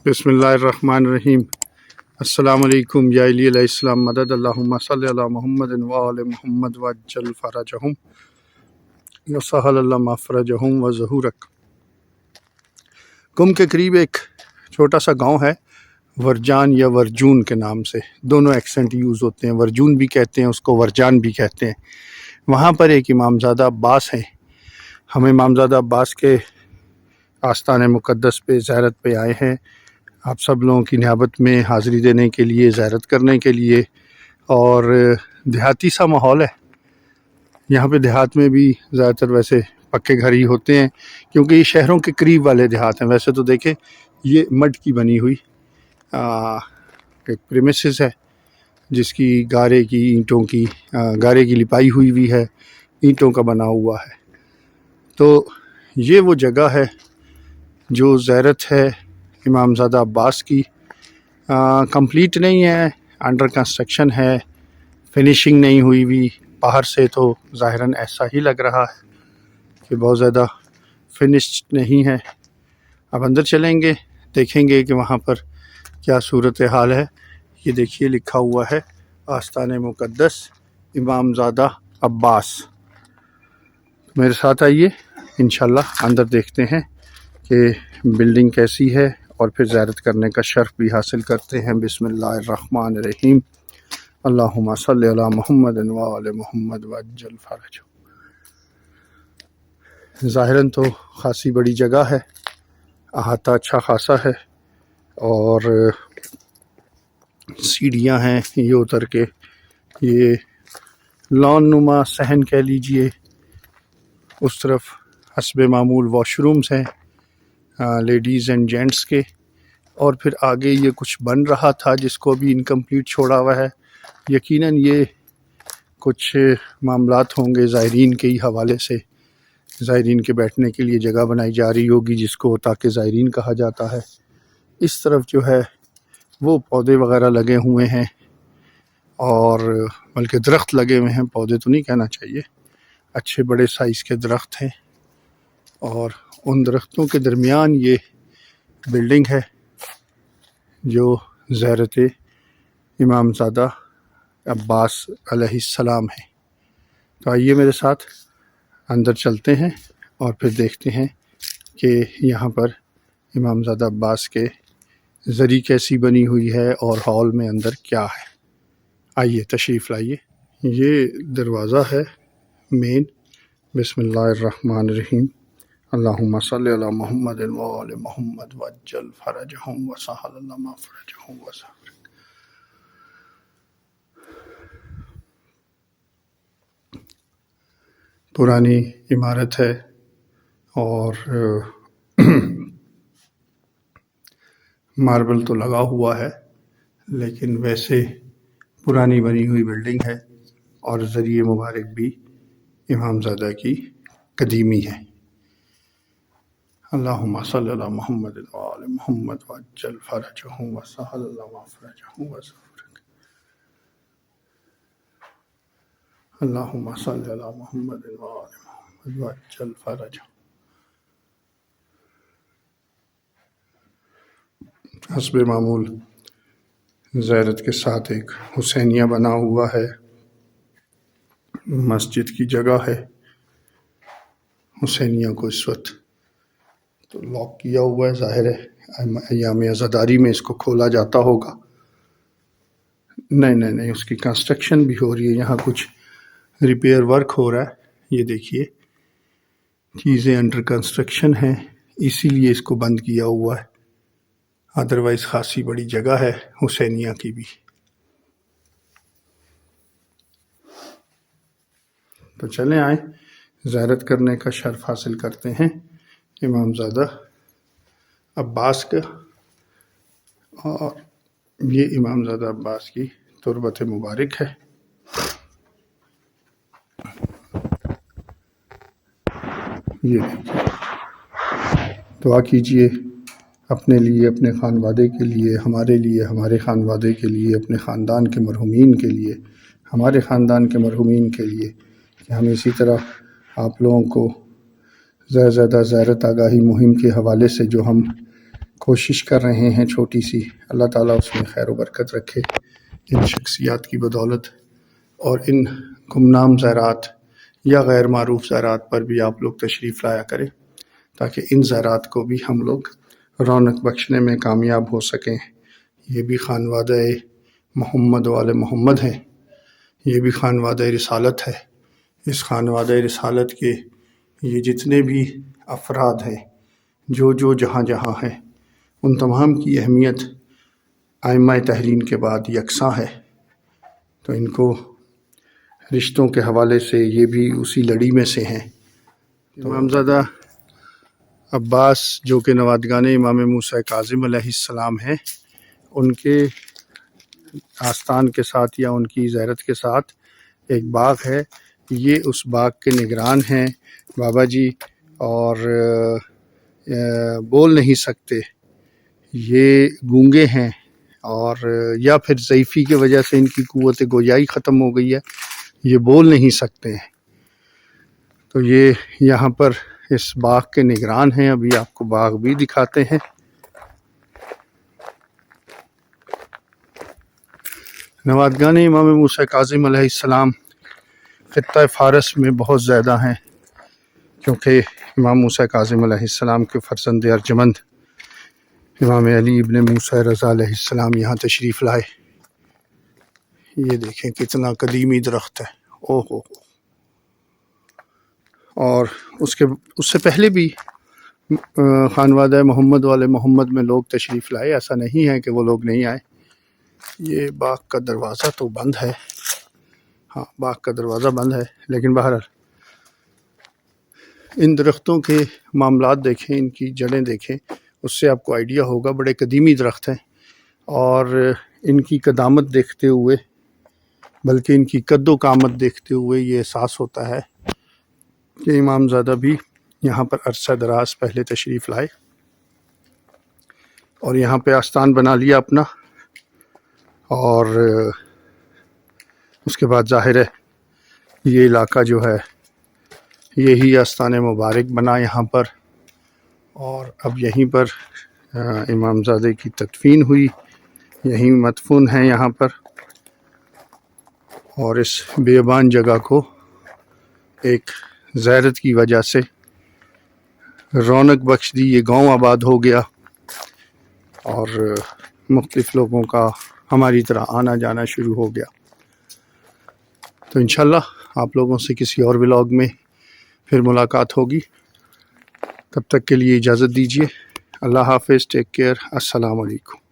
بسم اللہ الرحمن الرحیم۔ السلام علیکم یا علیہ السلام مدد اللہم صلی علی محمد وآل محمد وعجل فرجہم وسہل اللہ مفرجہم وظہورک۔ کم کے قریب ایک چھوٹا سا گاؤں ہے، ورجان یا ورجون کے نام سے، دونوں ایکسنٹ یوز ہوتے ہیں، ورجون بھی کہتے ہیں اس کو، ورجان بھی کہتے ہیں۔ وہاں پر ایک امامزادہ عباس ہیں۔ ہم امامزادہ عباس کے آستان مقدس پہ زیارت پہ آئے ہیں، آپ سب لوگوں کی نیابت میں حاضری دینے کے لیے، زیارت کرنے کے لیے۔ اور دیہاتی سا ماحول ہے یہاں پہ۔ دیہات میں بھی زیادہ تر ویسے پکے گھر ہی ہوتے ہیں کیونکہ یہ شہروں کے قریب والے دیہات ہیں۔ ویسے تو دیکھیں یہ مڈ کی بنی ہوئی ایک پریمیسز ہے جس کی گارے کی اینٹوں کی گارے کی لپائی ہوئی بھی ہے، اینٹوں کا بنا ہوا ہے۔ تو یہ وہ جگہ ہے جو زیارت ہے امامزادہ عباس کی، کمپلیٹ نہیں ہے، انڈر کنسٹرکشن ہے، فنیشنگ نہیں ہوئی بھی۔ باہر سے تو ظاہراً ایسا ہی لگ رہا ہے کہ بہت زیادہ فنشڈ نہیں ہے۔ اب اندر چلیں گے، دیکھیں گے کہ وہاں پر کیا صورتحال ہے۔ یہ دیکھیے لکھا ہوا ہے آستان مقدس امامزادہ عباس۔ میرے ساتھ آئیے، انشاءاللہ اندر دیکھتے ہیں کہ بلڈنگ کیسی ہے اور پھر زیارت کرنے کا شرف بھی حاصل کرتے ہیں۔ بسم اللہ الرحمن الرحیم۔ اللہم صلی علی محمد وآل محمد وعجل فرجہ۔ ظاہراً تو خاصی بڑی جگہ ہے، احاطہ اچھا خاصا ہے، اور سیڑھیاں ہیں یہ اتر کے، یہ لان نما صحن کہہ لیجئے۔ اس طرف حسب معمول واش رومز ہیں لیڈیز اینڈ جینٹس کے، اور پھر آگے یہ کچھ بن رہا تھا جس کو بھی انکمپلیٹ چھوڑا ہوا ہے۔ یقیناً یہ کچھ معاملات ہوں گے زائرین کے ہی حوالے سے، زائرین کے بیٹھنے کے لیے جگہ بنائی جا رہی ہوگی جس کو تاکہ زائرین کہا جاتا ہے۔ اس طرف جو ہے وہ پودے وغیرہ لگے ہوئے ہیں، اور بلکہ درخت لگے ہوئے ہیں، پودے تو نہیں کہنا چاہیے، اچھے بڑے سائز کے درخت ہیں، اور ان درختوں کے درمیان یہ بلڈنگ ہے جو زیارت امامزادہ عباس علیہ السلام ہے۔ تو آئیے میرے ساتھ اندر چلتے ہیں اور پھر دیکھتے ہیں کہ یہاں پر امامزادہ عباس کے زری کیسی بنی ہوئی ہے اور ہال میں اندر کیا ہے۔ آئیے تشریف لائیے۔ یہ دروازہ ہے مین۔ بسم اللہ الرحمن الرحیم۔ اللہم صلی علی محمد وآل محمد وعجل فرجہم وسہل اللہ مفرجہم وظہورک۔ پرانی عمارت ہے اور ماربل تو لگا ہوا ہے، لیکن ویسے پرانی بنی ہوئی بلڈنگ ہے، اور ذریعہ مبارک بھی امامزادہ کی قدیمی ہے۔ اللہم صلی علی محمد وآل محمد وعجل فرجہم وسہل اللہ مفرجہم وظہورک۔ اللہم صلی علی محمد وآل محمد وعجل فرجہم۔ حسب معمول زیارت کے ساتھ ایک حسینیہ بنا ہوا ہے، مسجد کی جگہ ہے۔ حسینیہ کو اس وقت تو لاک کیا ہوا ہے، ظاہر ہے ایام عزاداری میں اس کو کھولا جاتا ہوگا۔ نہیں اس کی کنسٹرکشن بھی ہو رہی ہے، یہاں کچھ ریپیئر ورک ہو رہا ہے۔ یہ دیکھیے چیزیں انڈر کنسٹرکشن ہیں، اسی لیے اس کو بند کیا ہوا ہے، ادروائز خاصی بڑی جگہ ہے حسینیہ کی بھی۔ تو چلیں آئیں زیارت کرنے کا شرف حاصل کرتے ہیں امامزادہ عباس کا، اور یہ امامزادہ عباس کی تربت مبارک ہے۔ یہ دیکھیے، دعا کیجئے اپنے لیے، اپنے خانوادے کے لیے، ہمارے لیے، ہمارے خانوادے کے لیے، اپنے خاندان کے مرحومین کے لیے، ہمارے خاندان کے مرحومین کے لیے، کہ ہم اسی طرح آپ لوگوں کو زیادہ زیادہ زیارت آگاہی مہم کے حوالے سے جو ہم کوشش کر رہے ہیں چھوٹی سی، اللہ تعالیٰ اس میں خیر و برکت رکھے ان شخصیات کی بدولت، اور ان گمنام زائرات یا غیر معروف زائرات پر بھی آپ لوگ تشریف لایا کریں تاکہ ان زائرات کو بھی ہم لوگ رونق بخشنے میں کامیاب ہو سکیں۔ یہ بھی خانوادہ محمد وال محمد ہیں، یہ بھی خانوادہ رسالت ہے۔ اس خانوادہ رسالت کے یہ جتنے بھی افراد ہیں جو جہاں جہاں ہیں، ان تمام کی اہمیت ائمہ تحرین کے بعد یکساں ہے، تو ان کو رشتوں کے حوالے سے یہ بھی اسی لڑی میں سے ہیں۔ امامزادہ عباس جو کہ نوادگان امام موسیٰ کاظم علیہ السلام ہیں، ان کے آستان کے ساتھ یا ان کی زیارت کے ساتھ ایک باغ ہے، یہ اس باغ کے نگران ہیں بابا جی، اور بول نہیں سکتے، یہ گونگے ہیں، اور یا پھر ضعیفی کی وجہ سے ان کی قوت گویائی ختم ہو گئی ہے، یہ بول نہیں سکتے ہیں۔ تو یہ یہاں پر اس باغ کے نگران ہیں۔ ابھی آپ کو باغ بھی دکھاتے ہیں۔ نوادگان امام موسیٰ کاظم علیہ السلام خطہ فارس میں بہت زیادہ ہیں، کیونکہ امام موسیٰ کاظم علیہ السلام کے فرزند ارجمند امام علی ابن موسیٰ رضا علیہ السلام یہاں تشریف لائے۔ یہ دیکھیں کتنا قدیمی درخت ہے، اوہ، اور اس سے پہلے بھی خانوادہ محمد والے محمد میں لوگ تشریف لائے، ایسا نہیں ہے کہ وہ لوگ نہیں آئے۔ یہ باغ کا دروازہ تو بند ہے، ہاں باغ کا دروازہ بند ہے، لیکن بہرحال ان درختوں کے معاملات دیکھیں، ان کی جڑیں دیکھیں، اس سے آپ کو آئیڈیا ہوگا بڑے قدیمی درخت ہیں، اور ان کی قدامت دیکھتے ہوئے، بلکہ ان کی قد و قامت دیکھتے ہوئے یہ احساس ہوتا ہے کہ امام زادہ بھی یہاں پر عرصہ دراز پہلے تشریف لائے اور یہاں پہ آستان بنا لیا اپنا، اور اس کے بعد ظاہر ہے یہ علاقہ جو ہے یہی آستان مبارک بنا یہاں پر، اور اب یہیں پر امام زادے کی تدفین ہوئی، یہیں مدفون ہیں یہاں پر، اور اس بیابان جگہ کو ایک زیارت کی وجہ سے رونق بخش دی، یہ گاؤں آباد ہو گیا، اور مختلف لوگوں کا ہماری طرح آنا جانا شروع ہو گیا۔ تو انشاءاللہ آپ لوگوں سے کسی اور ولاگ میں پھر ملاقات ہوگی، تب تک کے لیے اجازت دیجیے۔ اللہ حافظ، ٹیک کیئر، السلام علیکم۔